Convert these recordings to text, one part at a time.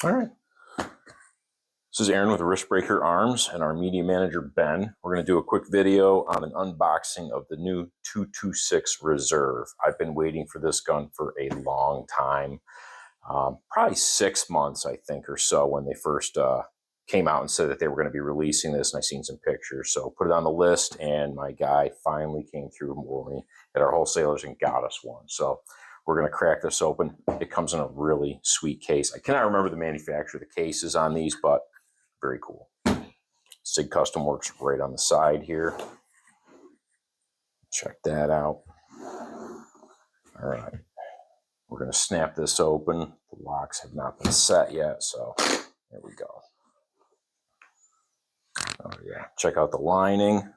All right. This is Aaron with Wristbreaker Arms and our media manager, Ben. We're going to do a quick video on an unboxing of the new 226 Reserve. I've been waiting for this gun for a long time, probably 6 months, I think, or so, when they first came out and said that they were going to be releasing this, and I seen some pictures. So put it on the list, and my guy finally came through for me at our wholesalers and got us one. So we're going to crack this open. It comes in a really sweet case. I cannot remember the manufacturer of the cases on these, but very cool. SIG Custom Works right on the side here. Check that out. All right. We're going to snap this open. The locks have not been set yet, so there we go. Oh, yeah. Check out the lining.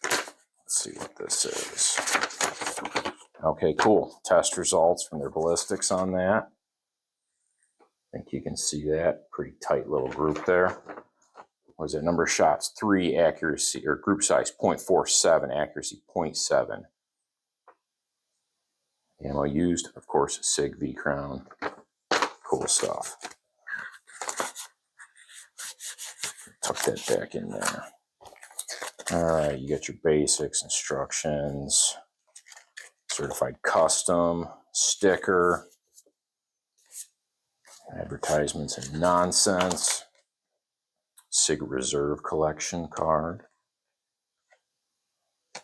Let's see what this is. Okay, cool. Test results from their ballistics on that. I think you can see that. Pretty tight little group there. What is it? Number of shots, 3, accuracy, or group size, 0.47, accuracy, 0.7. Ammo used, of course, SIG V-Crown. Cool stuff. Tuck that back in there. All right, you got your basics, instructions, certified custom, sticker, advertisements and nonsense, SIG Reserve collection card.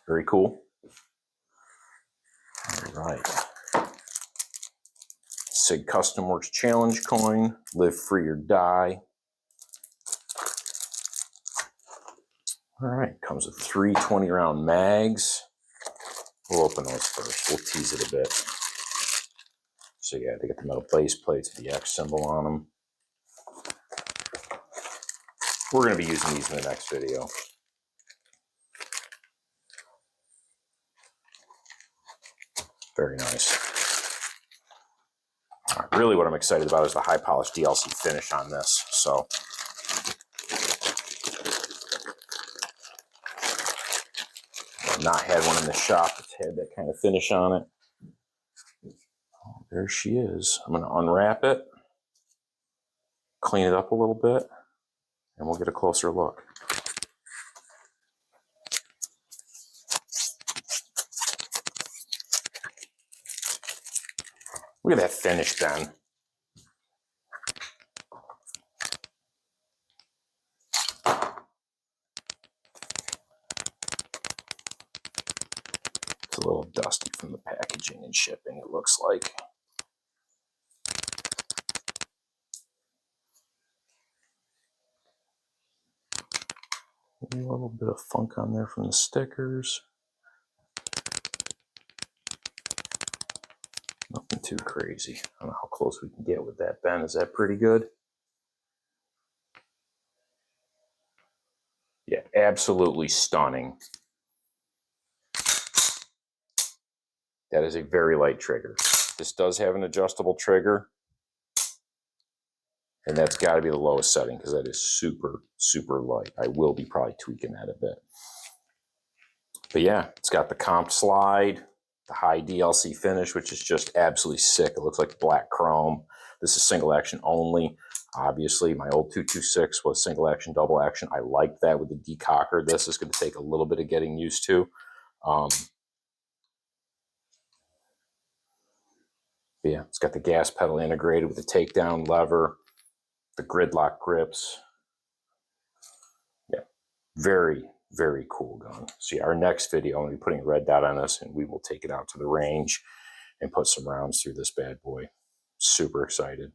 Very cool. All right. SIG Custom Works Challenge coin, live free or die. All right, comes with 3 20-round mags. We'll open those first. We'll tease it a bit. So yeah, they got the metal base plates with the X symbol on them. We're going to be using these in the next video. Very nice. Really what I'm excited about is the high polished DLC finish on this. So I've not had one in the shop that's had that kind of finish on it. Oh, there she is. I'm going to unwrap it, clean it up a little bit, and we'll get a closer look. Look at that finish, Ben. It's a little dusty from the packaging and shipping, it looks like. Maybe a little bit of funk on there from the stickers. Nothing too crazy. I don't know how close we can get with that, Ben. Is that pretty good? Yeah, absolutely stunning. That is a very light trigger. This does have an adjustable trigger, and that's got to be the lowest setting because that is super, super light. I will be probably tweaking that a bit. But yeah, it's got the comp slide, the high DLC finish, which is just absolutely sick. It looks like black chrome. This is single action only. Obviously, my old 226 was single action, double action. I liked that with the decocker. This is going to take a little bit of getting used to. Yeah, it's got the gas pedal integrated with the takedown lever, the gridlock grips. Yeah, very, very cool gun. So yeah, our next video, I'm going to be putting a red dot on this, and we will take it out to the range and put some rounds through this bad boy. Super excited.